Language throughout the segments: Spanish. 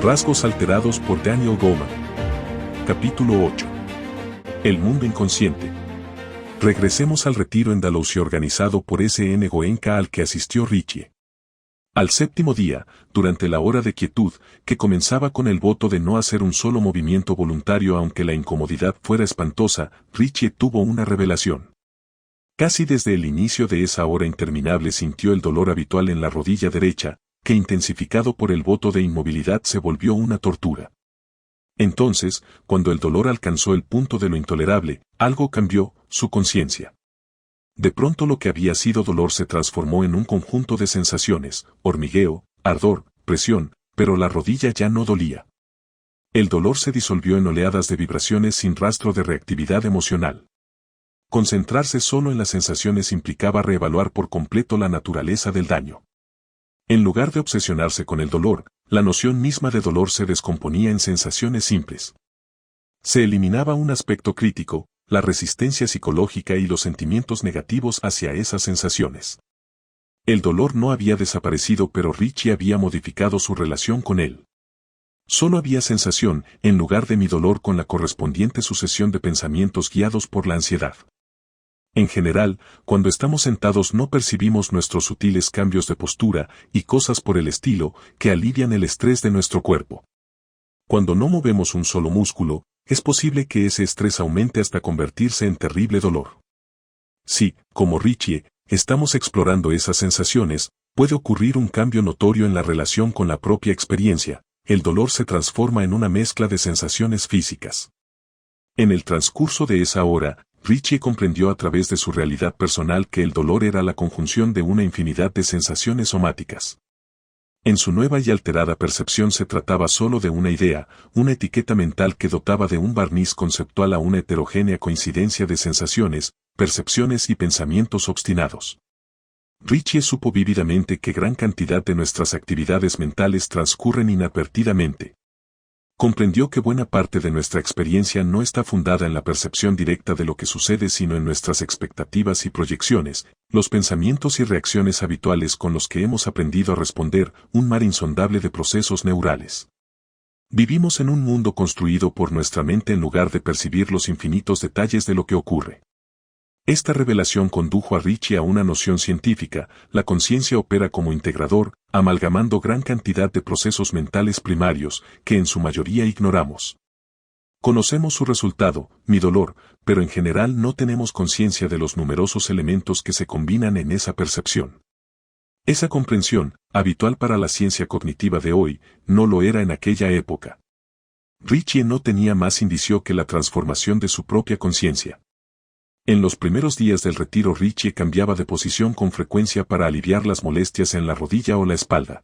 Rasgos alterados por Daniel Goleman. Capítulo 8. El mundo inconsciente. Regresemos al retiro en Dalhousie organizado por S.N. Goenka al que asistió Richie. Al séptimo día, durante la hora de quietud, que comenzaba con el voto de no hacer un solo movimiento voluntario aunque la incomodidad fuera espantosa, Richie tuvo una revelación. Casi desde el inicio de esa hora interminable sintió el dolor habitual en la rodilla derecha, que intensificado por el voto de inmovilidad se volvió una tortura. Entonces, cuando el dolor alcanzó el punto de lo intolerable, algo cambió, su conciencia. De pronto lo que había sido dolor se transformó en un conjunto de sensaciones, hormigueo, ardor, presión, pero la rodilla ya no dolía. El dolor se disolvió en oleadas de vibraciones sin rastro de reactividad emocional. Concentrarse solo en las sensaciones implicaba reevaluar por completo la naturaleza del daño. En lugar de obsesionarse con el dolor, la noción misma de dolor se descomponía en sensaciones simples. Se eliminaba un aspecto crítico, la resistencia psicológica y los sentimientos negativos hacia esas sensaciones. El dolor no había desaparecido, pero Richie había modificado su relación con él. Solo había sensación, en lugar de mi dolor con la correspondiente sucesión de pensamientos guiados por la ansiedad. En general, cuando estamos sentados no percibimos nuestros sutiles cambios de postura y cosas por el estilo que alivian el estrés de nuestro cuerpo. Cuando no movemos un solo músculo, es posible que ese estrés aumente hasta convertirse en terrible dolor. Si, como Richie, estamos explorando esas sensaciones, puede ocurrir un cambio notorio en la relación con la propia experiencia. El dolor se transforma en una mezcla de sensaciones físicas. En el transcurso de esa hora, Richie comprendió a través de su realidad personal que el dolor era la conjunción de una infinidad de sensaciones somáticas. En su nueva y alterada percepción se trataba solo de una idea, una etiqueta mental que dotaba de un barniz conceptual a una heterogénea coincidencia de sensaciones, percepciones y pensamientos obstinados. Richie supo vívidamente que gran cantidad de nuestras actividades mentales transcurren inadvertidamente. Comprendió que buena parte de nuestra experiencia no está fundada en la percepción directa de lo que sucede sino en nuestras expectativas y proyecciones, los pensamientos y reacciones habituales con los que hemos aprendido a responder, un mar insondable de procesos neurales. Vivimos en un mundo construido por nuestra mente en lugar de percibir los infinitos detalles de lo que ocurre. Esta revelación condujo a Richie a una noción científica: la conciencia opera como integrador, amalgamando gran cantidad de procesos mentales primarios, que en su mayoría ignoramos. Conocemos su resultado, mi dolor, pero en general no tenemos conciencia de los numerosos elementos que se combinan en esa percepción. Esa comprensión, habitual para la ciencia cognitiva de hoy, no lo era en aquella época. Richie no tenía más indicio que la transformación de su propia conciencia. En los primeros días del retiro Richie cambiaba de posición con frecuencia para aliviar las molestias en la rodilla o la espalda.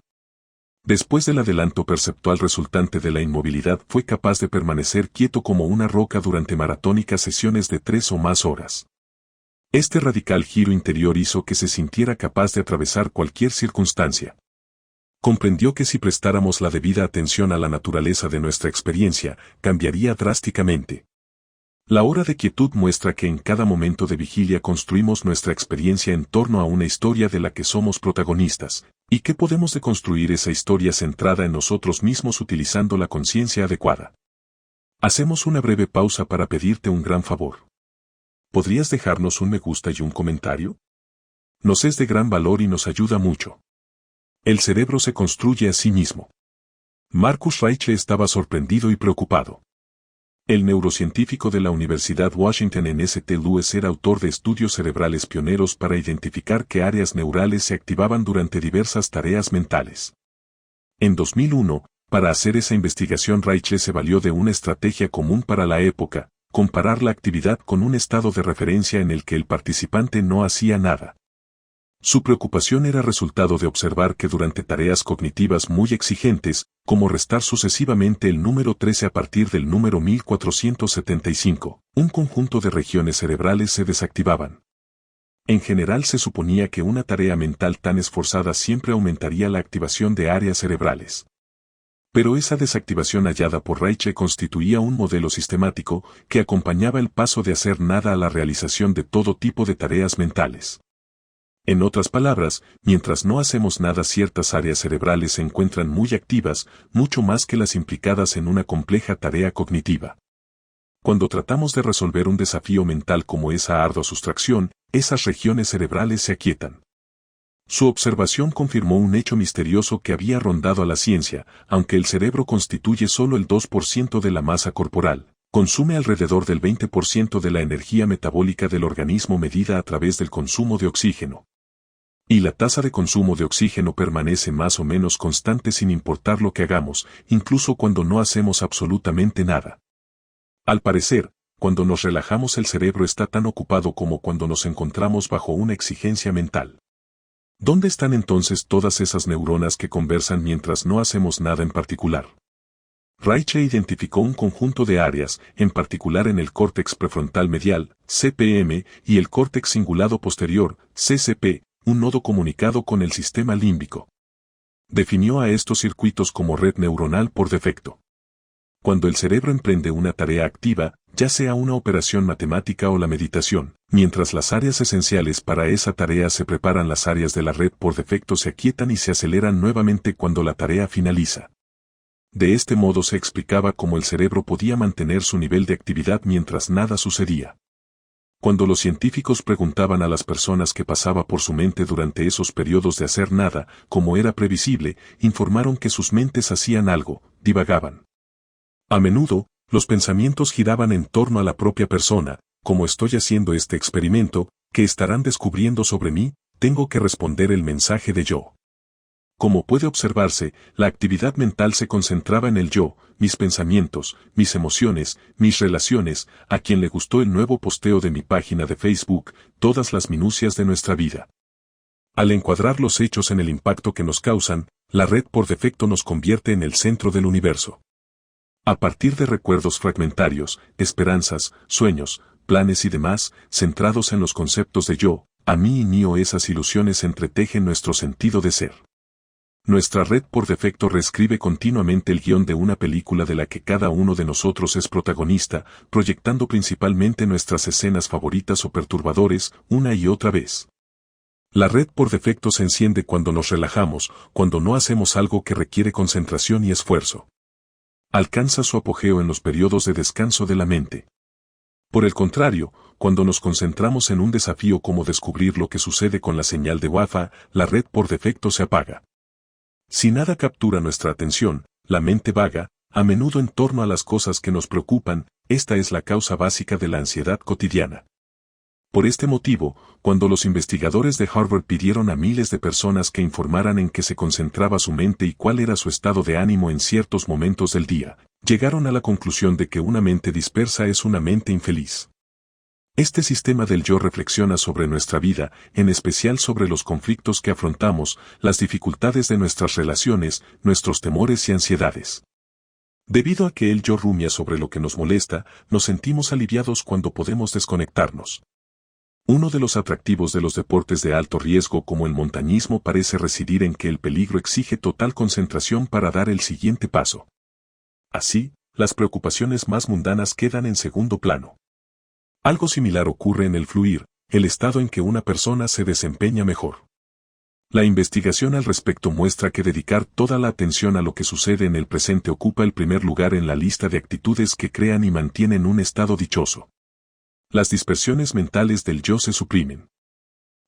Después del adelanto perceptual resultante de la inmovilidad fue capaz de permanecer quieto como una roca durante maratónicas sesiones de 3 o más horas. Este radical giro interior hizo que se sintiera capaz de atravesar cualquier circunstancia. Comprendió que si prestáramos la debida atención a la naturaleza de nuestra experiencia, cambiaría drásticamente. La hora de quietud muestra que en cada momento de vigilia construimos nuestra experiencia en torno a una historia de la que somos protagonistas, y que podemos deconstruir esa historia centrada en nosotros mismos utilizando la conciencia adecuada. Hacemos una breve pausa para pedirte un gran favor. ¿Podrías dejarnos un me gusta y un comentario? Nos es de gran valor y nos ayuda mucho. El cerebro se construye a sí mismo. Marcus Raichle estaba sorprendido y preocupado. El neurocientífico de la Universidad Washington en St. Louis era autor de estudios cerebrales pioneros para identificar qué áreas neurales se activaban durante diversas tareas mentales. En 2001, para hacer esa investigación Raichle se valió de una estrategia común para la época: comparar la actividad con un estado de referencia en el que el participante no hacía nada. Su preocupación era resultado de observar que durante tareas cognitivas muy exigentes, como restar sucesivamente el número 13 a partir del número 1475, un conjunto de regiones cerebrales se desactivaban. En general se suponía que una tarea mental tan esforzada siempre aumentaría la activación de áreas cerebrales. Pero esa desactivación hallada por Raichle constituía un modelo sistemático que acompañaba el paso de hacer nada a la realización de todo tipo de tareas mentales. En otras palabras, mientras no hacemos nada, ciertas áreas cerebrales se encuentran muy activas, mucho más que las implicadas en una compleja tarea cognitiva. Cuando tratamos de resolver un desafío mental como esa ardua sustracción, esas regiones cerebrales se aquietan. Su observación confirmó un hecho misterioso que había rondado a la ciencia: aunque el cerebro constituye solo el 2% de la masa corporal, consume alrededor del 20% de la energía metabólica del organismo medida a través del consumo de oxígeno. Y la tasa de consumo de oxígeno permanece más o menos constante sin importar lo que hagamos, incluso cuando no hacemos absolutamente nada. Al parecer, cuando nos relajamos, el cerebro está tan ocupado como cuando nos encontramos bajo una exigencia mental. ¿Dónde están entonces todas esas neuronas que conversan mientras no hacemos nada en particular? Reich identificó un conjunto de áreas, en particular en el córtex prefrontal medial, CPM, y el córtex cingulado posterior, CCP, un nodo comunicado con el sistema límbico. Definió a estos circuitos como red neuronal por defecto. Cuando el cerebro emprende una tarea activa, ya sea una operación matemática o la meditación, mientras las áreas esenciales para esa tarea se preparan, las áreas de la red por defecto se aquietan y se aceleran nuevamente cuando la tarea finaliza. De este modo se explicaba cómo el cerebro podía mantener su nivel de actividad mientras nada sucedía. Cuando los científicos preguntaban a las personas qué pasaba por su mente durante esos periodos de hacer nada, como era previsible, informaron que sus mentes hacían algo: divagaban. A menudo, los pensamientos giraban en torno a la propia persona: como estoy haciendo este experimento, ¿qué estarán descubriendo sobre mí? Tengo que responder el mensaje de yo. Como puede observarse, la actividad mental se concentraba en el yo, mis pensamientos, mis emociones, mis relaciones, a quien le gustó el nuevo posteo de mi página de Facebook, todas las minucias de nuestra vida. Al encuadrar los hechos en el impacto que nos causan, la red por defecto nos convierte en el centro del universo. A partir de recuerdos fragmentarios, esperanzas, sueños, planes y demás, centrados en los conceptos de yo, a mí y mío, esas ilusiones entretejen nuestro sentido de ser. Nuestra red por defecto reescribe continuamente el guión de una película de la que cada uno de nosotros es protagonista, proyectando principalmente nuestras escenas favoritas o perturbadores, una y otra vez. La red por defecto se enciende cuando nos relajamos, cuando no hacemos algo que requiere concentración y esfuerzo. Alcanza su apogeo en los periodos de descanso de la mente. Por el contrario, cuando nos concentramos en un desafío como descubrir lo que sucede con la señal de Wi-Fi, la red por defecto se apaga. Si nada captura nuestra atención, la mente vaga, a menudo en torno a las cosas que nos preocupan. Esta es la causa básica de la ansiedad cotidiana. Por este motivo, cuando los investigadores de Harvard pidieron a miles de personas que informaran en qué se concentraba su mente y cuál era su estado de ánimo en ciertos momentos del día, llegaron a la conclusión de que una mente dispersa es una mente infeliz. Este sistema del yo reflexiona sobre nuestra vida, en especial sobre los conflictos que afrontamos, las dificultades de nuestras relaciones, nuestros temores y ansiedades. Debido a que el yo rumia sobre lo que nos molesta, nos sentimos aliviados cuando podemos desconectarnos. Uno de los atractivos de los deportes de alto riesgo como el montañismo parece residir en que el peligro exige total concentración para dar el siguiente paso. Así, las preocupaciones más mundanas quedan en segundo plano. Algo similar ocurre en el fluir, el estado en que una persona se desempeña mejor. La investigación al respecto muestra que dedicar toda la atención a lo que sucede en el presente ocupa el primer lugar en la lista de actitudes que crean y mantienen un estado dichoso. Las dispersiones mentales del yo se suprimen.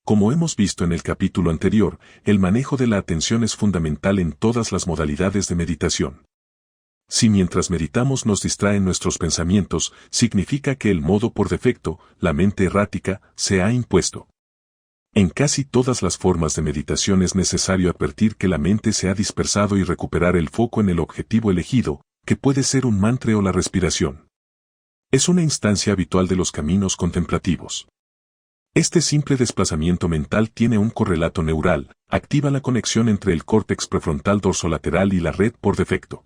Como hemos visto en el capítulo anterior, el manejo de la atención es fundamental en todas las modalidades de meditación. Si mientras meditamos nos distraen nuestros pensamientos, significa que el modo por defecto, la mente errática, se ha impuesto. En casi todas las formas de meditación es necesario advertir que la mente se ha dispersado y recuperar el foco en el objetivo elegido, que puede ser un mantra o la respiración. Es una instancia habitual de los caminos contemplativos. Este simple desplazamiento mental tiene un correlato neural, activa la conexión entre el córtex prefrontal dorsolateral y la red por defecto.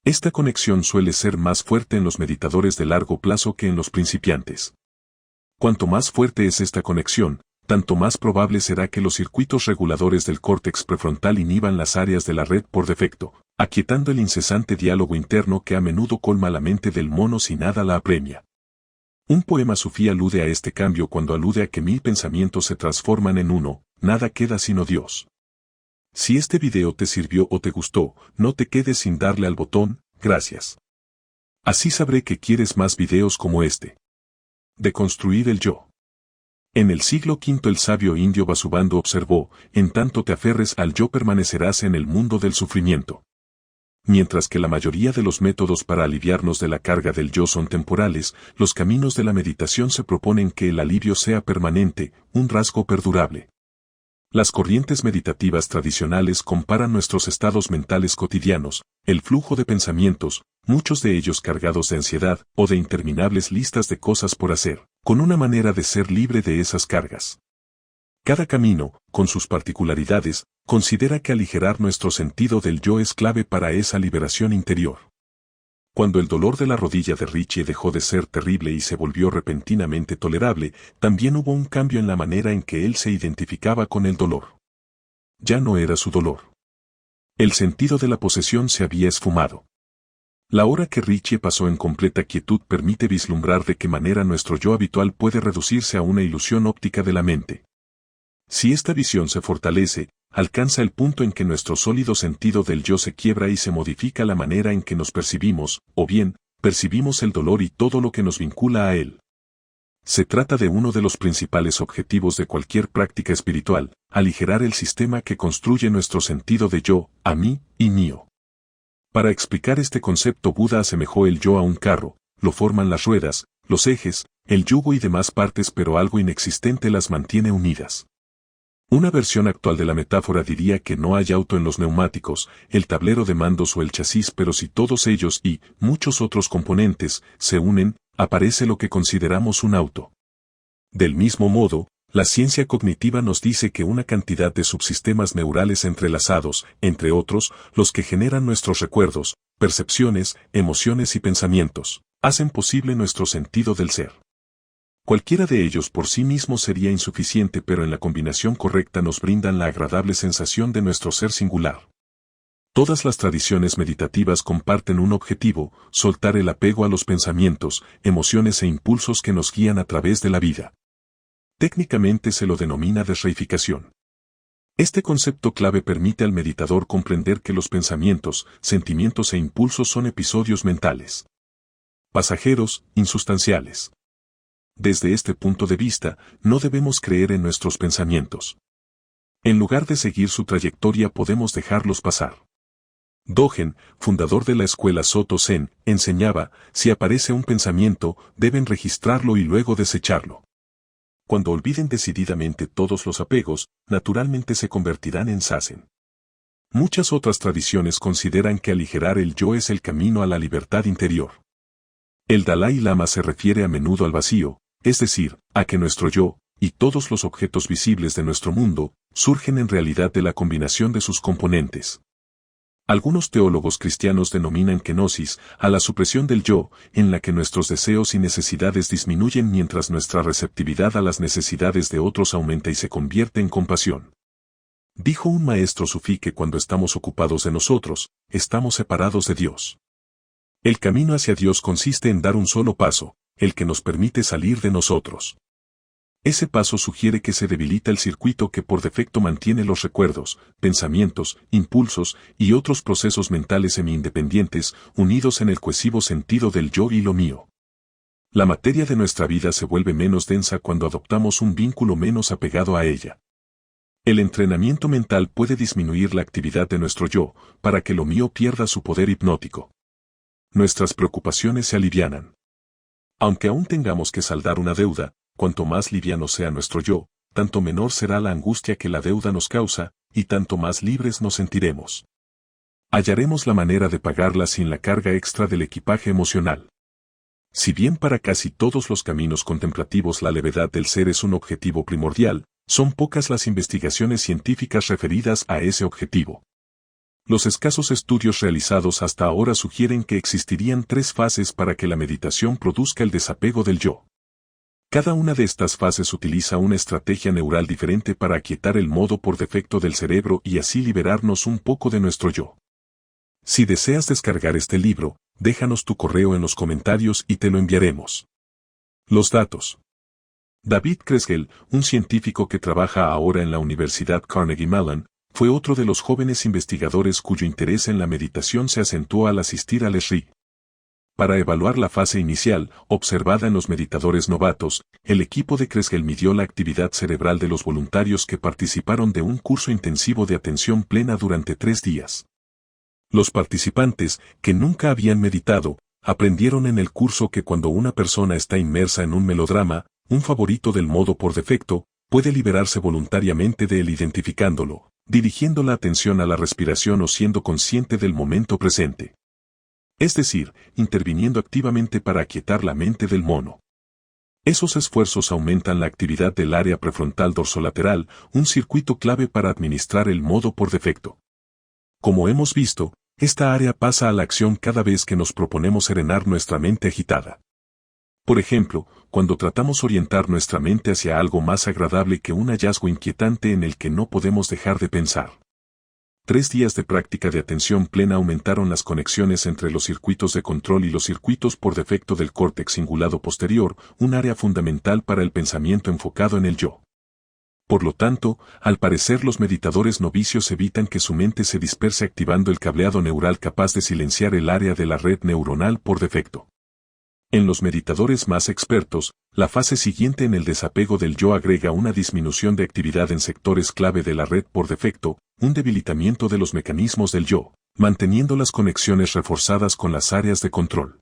Esta conexión suele ser más fuerte en los meditadores de largo plazo que en los principiantes. Cuanto más fuerte es esta conexión, tanto más probable será que los circuitos reguladores del córtex prefrontal inhiban las áreas de la red por defecto, aquietando el incesante diálogo interno que a menudo colma la mente del mono si nada la apremia. Un poema sufí alude a este cambio cuando alude a que 1000 pensamientos se transforman en uno, nada queda sino Dios. Si este video te sirvió o te gustó, no te quedes sin darle al botón, gracias. Así sabré que quieres más videos como este. Deconstruir el yo. En el siglo V el sabio indio Vasubandhu observó, en tanto te aferres al yo permanecerás en el mundo del sufrimiento. Mientras que la mayoría de los métodos para aliviarnos de la carga del yo son temporales, los caminos de la meditación se proponen que el alivio sea permanente, un rasgo perdurable. Las corrientes meditativas tradicionales comparan nuestros estados mentales cotidianos, el flujo de pensamientos, muchos de ellos cargados de ansiedad o de interminables listas de cosas por hacer, con una manera de ser libre de esas cargas. Cada camino, con sus particularidades, considera que aligerar nuestro sentido del yo es clave para esa liberación interior. Cuando el dolor de la rodilla de Richie dejó de ser terrible y se volvió repentinamente tolerable, también hubo un cambio en la manera en que él se identificaba con el dolor. Ya no era su dolor. El sentido de la posesión se había esfumado. La hora que Richie pasó en completa quietud permite vislumbrar de qué manera nuestro yo habitual puede reducirse a una ilusión óptica de la mente. Si esta visión se fortalece, alcanza el punto en que nuestro sólido sentido del yo se quiebra y se modifica la manera en que nos percibimos, o bien, percibimos el dolor y todo lo que nos vincula a él. Se trata de uno de los principales objetivos de cualquier práctica espiritual, aligerar el sistema que construye nuestro sentido de yo, a mí y mío. Para explicar este concepto Buda asemejó el yo a un carro, lo forman las ruedas, los ejes, el yugo y demás partes pero algo inexistente las mantiene unidas. Una versión actual de la metáfora diría que no hay auto en los neumáticos, el tablero de mandos o el chasis, pero si todos ellos y muchos otros componentes se unen, aparece lo que consideramos un auto. Del mismo modo, la ciencia cognitiva nos dice que una cantidad de subsistemas neurales entrelazados, entre otros, los que generan nuestros recuerdos, percepciones, emociones y pensamientos, hacen posible nuestro sentido del ser. Cualquiera de ellos por sí mismo sería insuficiente, pero en la combinación correcta nos brindan la agradable sensación de nuestro ser singular. Todas las tradiciones meditativas comparten un objetivo: soltar el apego a los pensamientos, emociones e impulsos que nos guían a través de la vida. Técnicamente se lo denomina desreificación. Este concepto clave permite al meditador comprender que los pensamientos, sentimientos e impulsos son episodios mentales. Pasajeros, insustanciales. Desde este punto de vista, no debemos creer en nuestros pensamientos. En lugar de seguir su trayectoria podemos dejarlos pasar. Dogen, fundador de la escuela Soto Zen, enseñaba, si aparece un pensamiento, deben registrarlo y luego desecharlo. Cuando olviden decididamente todos los apegos, naturalmente se convertirán en Zazen. Muchas otras tradiciones consideran que aligerar el yo es el camino a la libertad interior. El Dalai Lama se refiere a menudo al vacío, es decir, a que nuestro yo, y todos los objetos visibles de nuestro mundo, surgen en realidad de la combinación de sus componentes. Algunos teólogos cristianos denominan kenosis a la supresión del yo, en la que nuestros deseos y necesidades disminuyen mientras nuestra receptividad a las necesidades de otros aumenta y se convierte en compasión. Dijo un maestro sufí que cuando estamos ocupados de nosotros, estamos separados de Dios. El camino hacia Dios consiste en dar un solo paso, el que nos permite salir de nosotros. Ese paso sugiere que se debilita el circuito que por defecto mantiene los recuerdos, pensamientos, impulsos y otros procesos mentales semi-independientes unidos en el cohesivo sentido del yo y lo mío. La materia de nuestra vida se vuelve menos densa cuando adoptamos un vínculo menos apegado a ella. El entrenamiento mental puede disminuir la actividad de nuestro yo, para que lo mío pierda su poder hipnótico. Nuestras preocupaciones se alivianan. Aunque aún tengamos que saldar una deuda, cuanto más liviano sea nuestro yo, tanto menor será la angustia que la deuda nos causa, y tanto más libres nos sentiremos. Hallaremos la manera de pagarla sin la carga extra del equipaje emocional. Si bien para casi todos los caminos contemplativos la levedad del ser es un objetivo primordial, son pocas las investigaciones científicas referidas a ese objetivo. Los escasos estudios realizados hasta ahora sugieren que existirían 3 fases para que la meditación produzca el desapego del yo. Cada una de estas fases utiliza una estrategia neural diferente para aquietar el modo por defecto del cerebro y así liberarnos un poco de nuestro yo. Si deseas descargar este libro, déjanos tu correo en los comentarios y te lo enviaremos. Los datos. David Kresgel, un científico que trabaja ahora en la Universidad Carnegie Mellon, fue otro de los jóvenes investigadores cuyo interés en la meditación se acentuó al asistir al SRI. Para evaluar la fase inicial, observada en los meditadores novatos, el equipo de Kresgel midió la actividad cerebral de los voluntarios que participaron de un curso intensivo de atención plena durante 3 días. Los participantes, que nunca habían meditado, aprendieron en el curso que cuando una persona está inmersa en un melodrama, un favorito del modo por defecto, puede liberarse voluntariamente de él identificándolo, dirigiendo la atención a la respiración o siendo consciente del momento presente. Es decir, interviniendo activamente para aquietar la mente del mono. Esos esfuerzos aumentan la actividad del área prefrontal dorsolateral, un circuito clave para administrar el modo por defecto. Como hemos visto, esta área pasa a la acción cada vez que nos proponemos serenar nuestra mente agitada. Por ejemplo, cuando tratamos orientar nuestra mente hacia algo más agradable que un hallazgo inquietante en el que no podemos dejar de pensar. 3 días de práctica de atención plena aumentaron las conexiones entre los circuitos de control y los circuitos por defecto del córtex cingulado posterior, un área fundamental para el pensamiento enfocado en el yo. Por lo tanto, al parecer los meditadores novicios evitan que su mente se disperse activando el cableado neural capaz de silenciar el área de la red neuronal por defecto. En los meditadores más expertos, la fase siguiente en el desapego del yo agrega una disminución de actividad en sectores clave de la red por defecto, un debilitamiento de los mecanismos del yo, manteniendo las conexiones reforzadas con las áreas de control.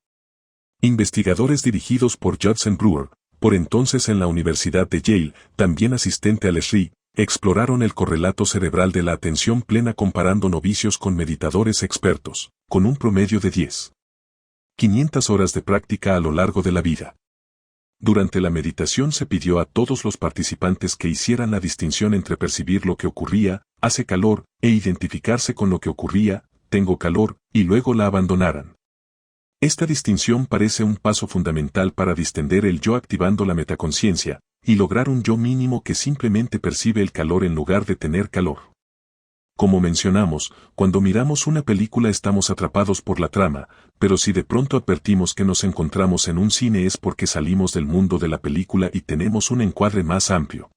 Investigadores dirigidos por Judson Brewer, por entonces en la Universidad de Yale, también asistente al SRI, exploraron el correlato cerebral de la atención plena comparando novicios con meditadores expertos, con un promedio de 10.500 horas de práctica a lo largo de la vida. Durante la meditación se pidió a todos los participantes que hicieran la distinción entre percibir lo que ocurría, hace calor, e identificarse con lo que ocurría, tengo calor, y luego la abandonaran. Esta distinción parece un paso fundamental para distender el yo activando la metaconciencia, y lograr un yo mínimo que simplemente percibe el calor en lugar de tener calor. Como mencionamos, cuando miramos una película estamos atrapados por la trama, pero si de pronto advertimos que nos encontramos en un cine es porque salimos del mundo de la película y tenemos un encuadre más amplio.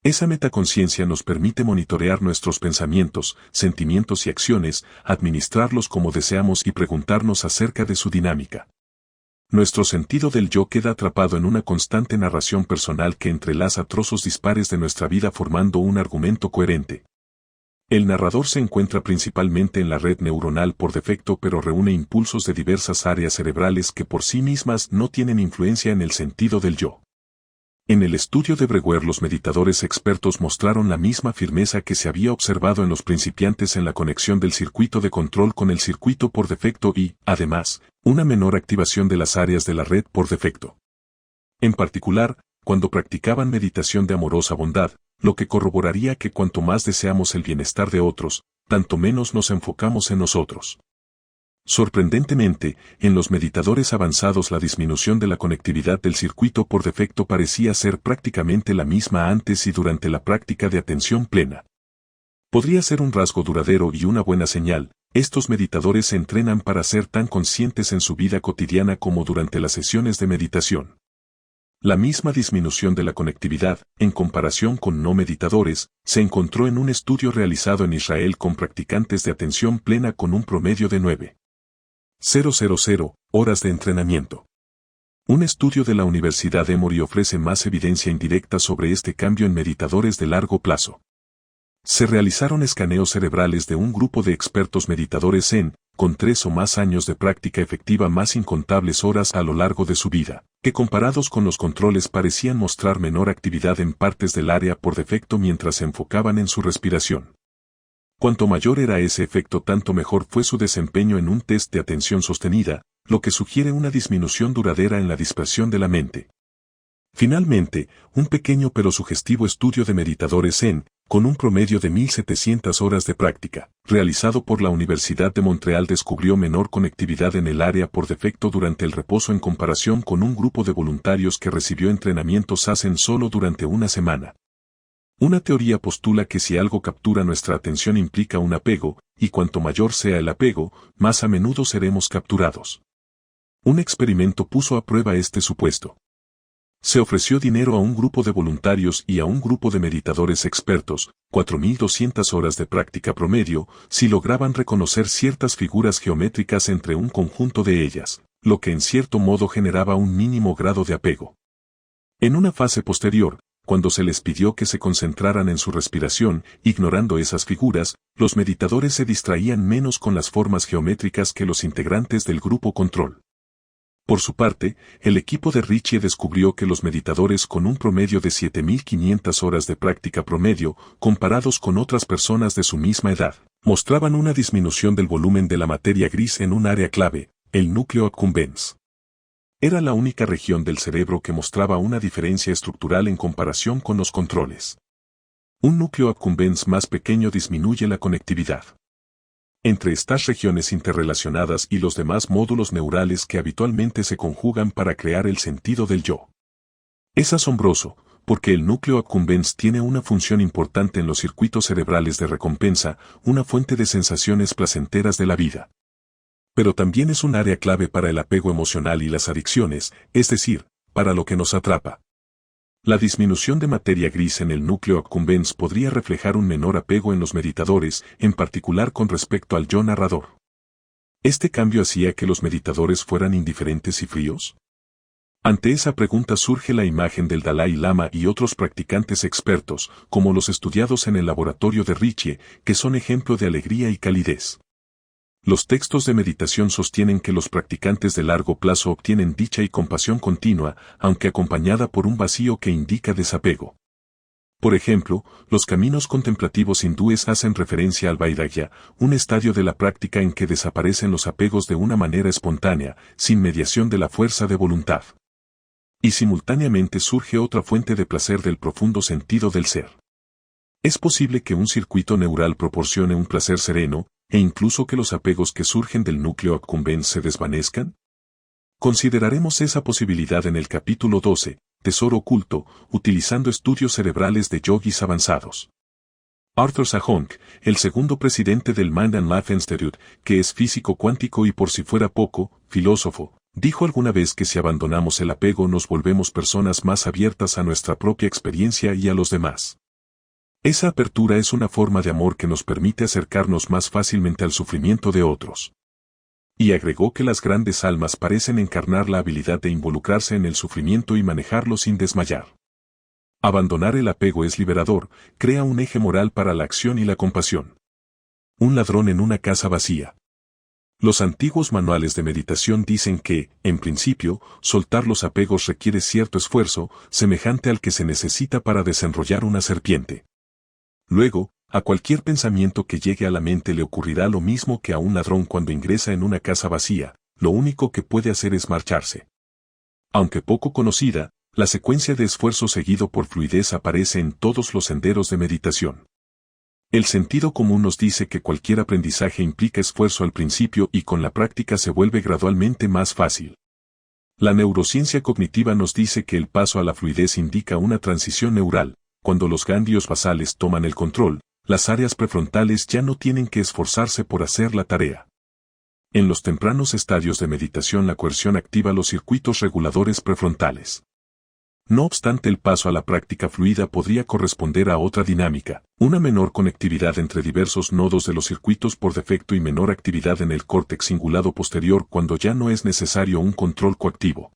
Esa metaconciencia nos permite monitorear nuestros pensamientos, sentimientos y acciones, administrarlos como deseamos y preguntarnos acerca de su dinámica. Nuestro sentido del yo queda atrapado en una constante narración personal que entrelaza trozos dispares de nuestra vida formando un argumento coherente. El narrador se encuentra principalmente en la red neuronal por defecto pero reúne impulsos de diversas áreas cerebrales que por sí mismas no tienen influencia en el sentido del yo. En el estudio de Brewer los meditadores expertos mostraron la misma firmeza que se había observado en los principiantes en la conexión del circuito de control con el circuito por defecto y, además, una menor activación de las áreas de la red por defecto. En particular, cuando practicaban meditación de amorosa bondad, lo que corroboraría que cuanto más deseamos el bienestar de otros, tanto menos nos enfocamos en nosotros. Sorprendentemente, en los meditadores avanzados la disminución de la conectividad del circuito por defecto parecía ser prácticamente la misma antes y durante la práctica de atención plena. Podría ser un rasgo duradero y una buena señal, estos meditadores se entrenan para ser tan conscientes en su vida cotidiana como durante las sesiones de meditación. La misma disminución de la conectividad, en comparación con no meditadores, se encontró en un estudio realizado en Israel con practicantes de atención plena con un promedio de 9.000 horas de entrenamiento. Un estudio de la Universidad Emory ofrece más evidencia indirecta sobre este cambio en meditadores de largo plazo. Se realizaron escaneos cerebrales de un grupo de expertos meditadores Zen, con 3 o más años de práctica efectiva más incontables horas a lo largo de su vida, que comparados con los controles parecían mostrar menor actividad en partes del área por defecto mientras se enfocaban en su respiración. Cuanto mayor era ese efecto tanto mejor fue su desempeño en un test de atención sostenida, lo que sugiere una disminución duradera en la dispersión de la mente. Finalmente, un pequeño pero sugestivo estudio de meditadores Zen, con un promedio de 1.700 horas de práctica, realizado por la Universidad de Montreal descubrió menor conectividad en el área por defecto durante el reposo en comparación con un grupo de voluntarios que recibió entrenamientos Zen solo durante una semana. Una teoría postula que si algo captura nuestra atención implica un apego, y cuanto mayor sea el apego, más a menudo seremos capturados. Un experimento puso a prueba este supuesto. Se ofreció dinero a un grupo de voluntarios y a un grupo de meditadores expertos, 4.200 horas de práctica promedio, si lograban reconocer ciertas figuras geométricas entre un conjunto de ellas, lo que en cierto modo generaba un mínimo grado de apego. En una fase posterior, cuando se les pidió que se concentraran en su respiración, ignorando esas figuras, los meditadores se distraían menos con las formas geométricas que los integrantes del grupo control. Por su parte, el equipo de Ritchie descubrió que los meditadores con un promedio de 7.500 horas de práctica promedio, comparados con otras personas de su misma edad, mostraban una disminución del volumen de la materia gris en un área clave, el núcleo accumbens. Era la única región del cerebro que mostraba una diferencia estructural en comparación con los controles. Un núcleo accumbens más pequeño disminuye la conectividad entre estas regiones interrelacionadas y los demás módulos neurales que habitualmente se conjugan para crear el sentido del yo. Es asombroso, porque el núcleo accumbens tiene una función importante en los circuitos cerebrales de recompensa, una fuente de sensaciones placenteras de la vida. Pero también es un área clave para el apego emocional y las adicciones, es decir, para lo que nos atrapa. La disminución de materia gris en el núcleo accumbens podría reflejar un menor apego en los meditadores, en particular con respecto al yo narrador. ¿Este cambio hacía que los meditadores fueran indiferentes y fríos? Ante esa pregunta surge la imagen del Dalai Lama y otros practicantes expertos, como los estudiados en el laboratorio de Ritchie, que son ejemplo de alegría y calidez. Los textos de meditación sostienen que los practicantes de largo plazo obtienen dicha y compasión continua, aunque acompañada por un vacío que indica desapego. Por ejemplo, los caminos contemplativos hindúes hacen referencia al Vairagya, un estadio de la práctica en que desaparecen los apegos de una manera espontánea, sin mediación de la fuerza de voluntad. Y simultáneamente surge otra fuente de placer del profundo sentido del ser. Es posible que un circuito neural proporcione un placer sereno, e incluso que los apegos que surgen del núcleo accumbens se desvanezcan. Consideraremos esa posibilidad en el capítulo 12, Tesoro oculto, utilizando estudios cerebrales de yogis avanzados. Arthur Sajonc, el segundo presidente del Mind and Life Institute, que es físico cuántico y por si fuera poco, filósofo, dijo alguna vez que si abandonamos el apego nos volvemos personas más abiertas a nuestra propia experiencia y a los demás. Esa apertura es una forma de amor que nos permite acercarnos más fácilmente al sufrimiento de otros. Y agregó que las grandes almas parecen encarnar la habilidad de involucrarse en el sufrimiento y manejarlo sin desmayar. Abandonar el apego es liberador, crea un eje moral para la acción y la compasión. Un ladrón en una casa vacía. Los antiguos manuales de meditación dicen que, en principio, soltar los apegos requiere cierto esfuerzo, semejante al que se necesita para desenrollar una serpiente. Luego, a cualquier pensamiento que llegue a la mente le ocurrirá lo mismo que a un ladrón cuando ingresa en una casa vacía, lo único que puede hacer es marcharse. Aunque poco conocida, la secuencia de esfuerzo seguido por fluidez aparece en todos los senderos de meditación. El sentido común nos dice que cualquier aprendizaje implica esfuerzo al principio y con la práctica se vuelve gradualmente más fácil. La neurociencia cognitiva nos dice que el paso a la fluidez indica una transición neural. Cuando los ganglios basales toman el control, las áreas prefrontales ya no tienen que esforzarse por hacer la tarea. En los tempranos estadios de meditación la coerción activa los circuitos reguladores prefrontales. No obstante, el paso a la práctica fluida podría corresponder a otra dinámica, una menor conectividad entre diversos nodos de los circuitos por defecto y menor actividad en el córtex cingulado posterior cuando ya no es necesario un control coactivo.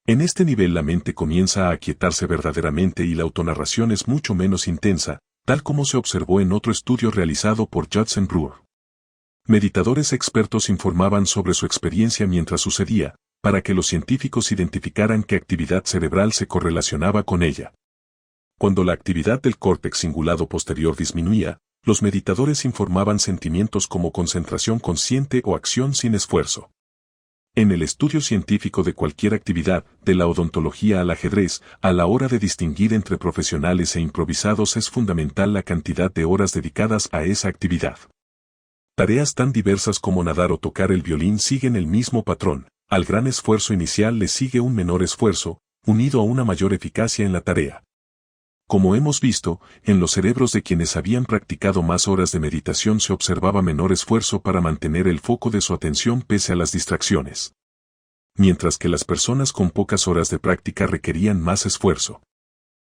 En este nivel la mente comienza a aquietarse verdaderamente y la autonarración es mucho menos intensa, tal como se observó en otro estudio realizado por Judson Brewer. Meditadores expertos informaban sobre su experiencia mientras sucedía, para que los científicos identificaran qué actividad cerebral se correlacionaba con ella. Cuando la actividad del córtex cingulado posterior disminuía, los meditadores informaban sentimientos como concentración consciente o acción sin esfuerzo. En el estudio científico de cualquier actividad, de la odontología al ajedrez, a la hora de distinguir entre profesionales e improvisados es fundamental la cantidad de horas dedicadas a esa actividad. Tareas tan diversas como nadar o tocar el violín siguen el mismo patrón, al gran esfuerzo inicial le sigue un menor esfuerzo, unido a una mayor eficacia en la tarea. Como hemos visto, en los cerebros de quienes habían practicado más horas de meditación se observaba menor esfuerzo para mantener el foco de su atención pese a las distracciones. mientras que las personas con pocas horas de práctica requerían más esfuerzo.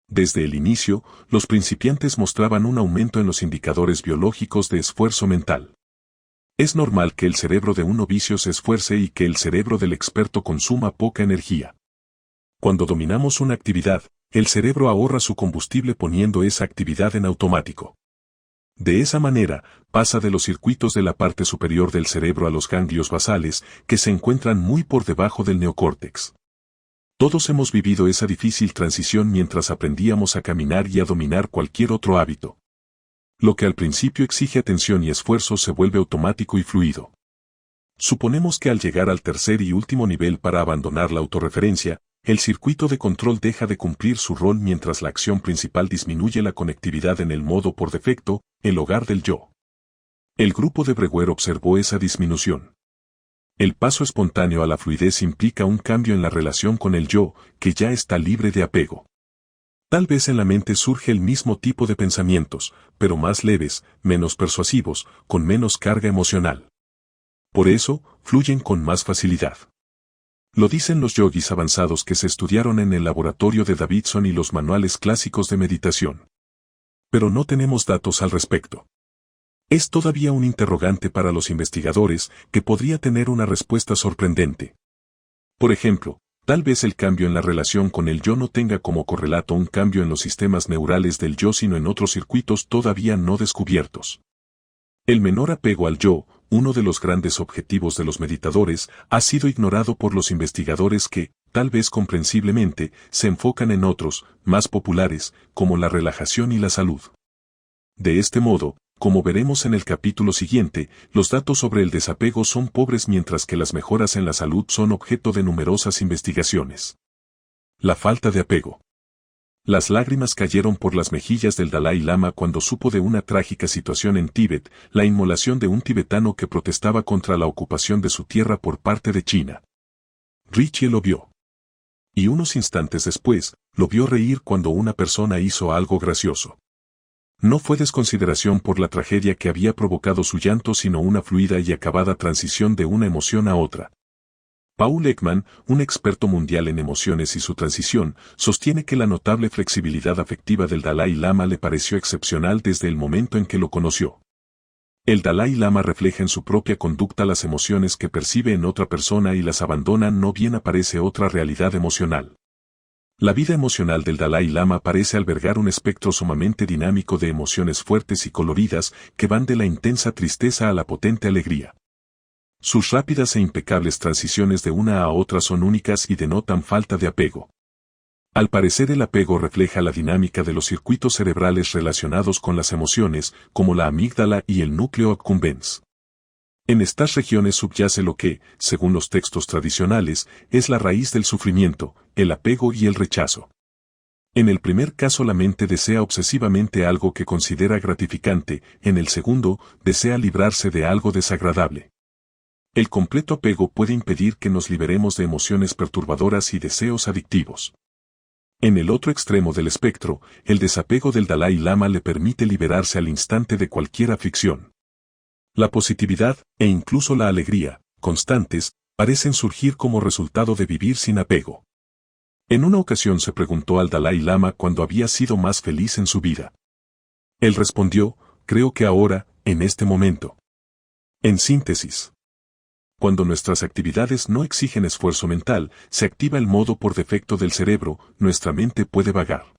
Desde el inicio, los principiantes mostraban un aumento en los indicadores biológicos de esfuerzo mental. Es normal que el cerebro de un novicio se esfuerce y que el cerebro del experto consuma poca energía. Cuando dominamos una actividad, el cerebro ahorra su combustible poniendo esa actividad en automático. De esa manera, pasa de los circuitos de la parte superior del cerebro a los ganglios basales, que se encuentran muy por debajo del neocórtex. Todos hemos vivido esa difícil transición mientras aprendíamos a caminar y a dominar cualquier otro hábito. Lo que al principio exige atención y esfuerzo se vuelve automático y fluido. Suponemos que al llegar al tercer y último nivel para abandonar la autorreferencia, el circuito de control deja de cumplir su rol mientras la acción principal disminuye la conectividad en el modo por defecto, el hogar del yo. El grupo de Brewer observó esa disminución. El paso espontáneo a la fluidez implica un cambio en la relación con el yo, que ya está libre de apego. Tal vez en la mente surge el mismo tipo de pensamientos, pero más leves, menos persuasivos, con menos carga emocional. Por eso, fluyen con más facilidad. Lo dicen los yogis avanzados que se estudiaron en el laboratorio de Davidson y los manuales clásicos de meditación. Pero no tenemos datos al respecto. Es todavía un interrogante para los investigadores que podría tener una respuesta sorprendente. Por ejemplo, tal vez el cambio en la relación con el yo no tenga como correlato un cambio en los sistemas neurales del yo sino en otros circuitos todavía no descubiertos. El menor apego al yo, uno de los grandes objetivos de los meditadores, ha sido ignorado por los investigadores que, tal vez comprensiblemente, se enfocan en otros, más populares, como la relajación y la salud. De este modo, como veremos en el capítulo siguiente, los datos sobre el desapego son pobres mientras que las mejoras en la salud son objeto de numerosas investigaciones. La falta de apego. Las lágrimas cayeron por las mejillas del Dalai Lama cuando supo de una trágica situación en Tíbet, la inmolación de un tibetano que protestaba contra la ocupación de su tierra por parte de China. Rinpoche lo vio. Y unos instantes después, lo vio reír cuando una persona hizo algo gracioso. No fue desconsideración por la tragedia que había provocado su llanto sino una fluida y acabada transición de una emoción a otra. Paul Ekman, un experto mundial en emociones y su transición, sostiene que la notable flexibilidad afectiva del Dalai Lama le pareció excepcional desde el momento en que lo conoció. El Dalai Lama refleja en su propia conducta las emociones que percibe en otra persona y las abandona, no bien aparece otra realidad emocional. La vida emocional del Dalai Lama parece albergar un espectro sumamente dinámico de emociones fuertes y coloridas que van de la intensa tristeza a la potente alegría. Sus rápidas e impecables transiciones de una a otra son únicas y denotan falta de apego. Al parecer el apego refleja la dinámica de los circuitos cerebrales relacionados con las emociones, como la amígdala y el núcleo accumbens. En estas regiones subyace lo que, según los textos tradicionales, es la raíz del sufrimiento, el apego y el rechazo. En el primer caso la mente desea obsesivamente algo que considera gratificante, en el segundo, desea librarse de algo desagradable. El completo apego puede impedir que nos liberemos de emociones perturbadoras y deseos adictivos. En el otro extremo del espectro, el desapego del Dalai Lama le permite liberarse al instante de cualquier aflicción. La positividad, e incluso la alegría, constantes, parecen surgir como resultado de vivir sin apego. En una ocasión se preguntó al Dalai Lama cuándo había sido más feliz en su vida. Él respondió, creo que ahora, en este momento. En síntesis. Cuando nuestras actividades no exigen esfuerzo mental, se activa el modo por defecto del cerebro, nuestra mente puede vagar.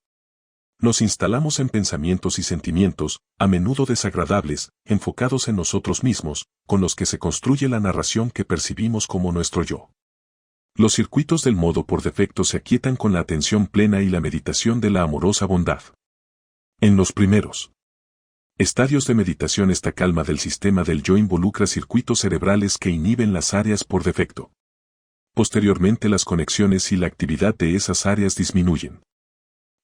Nos instalamos en pensamientos y sentimientos, a menudo desagradables, enfocados en nosotros mismos, con los que se construye la narración que percibimos como nuestro yo. Los circuitos del modo por defecto se aquietan con la atención plena y la meditación de la amorosa bondad. En los primeros estadios de meditación, esta calma del sistema del yo involucra circuitos cerebrales que inhiben las áreas por defecto. Posteriormente las conexiones y la actividad de esas áreas disminuyen.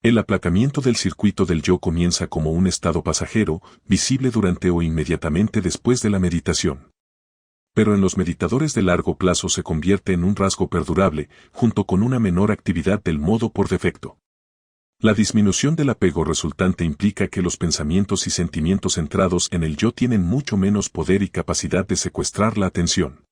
El aplacamiento del circuito del yo comienza como un estado pasajero, visible durante o inmediatamente después de la meditación. Pero en los meditadores de largo plazo se convierte en un rasgo perdurable, junto con una menor actividad del modo por defecto. La disminución del apego resultante implica que los pensamientos y sentimientos centrados en el yo tienen mucho menos poder y capacidad de secuestrar la atención.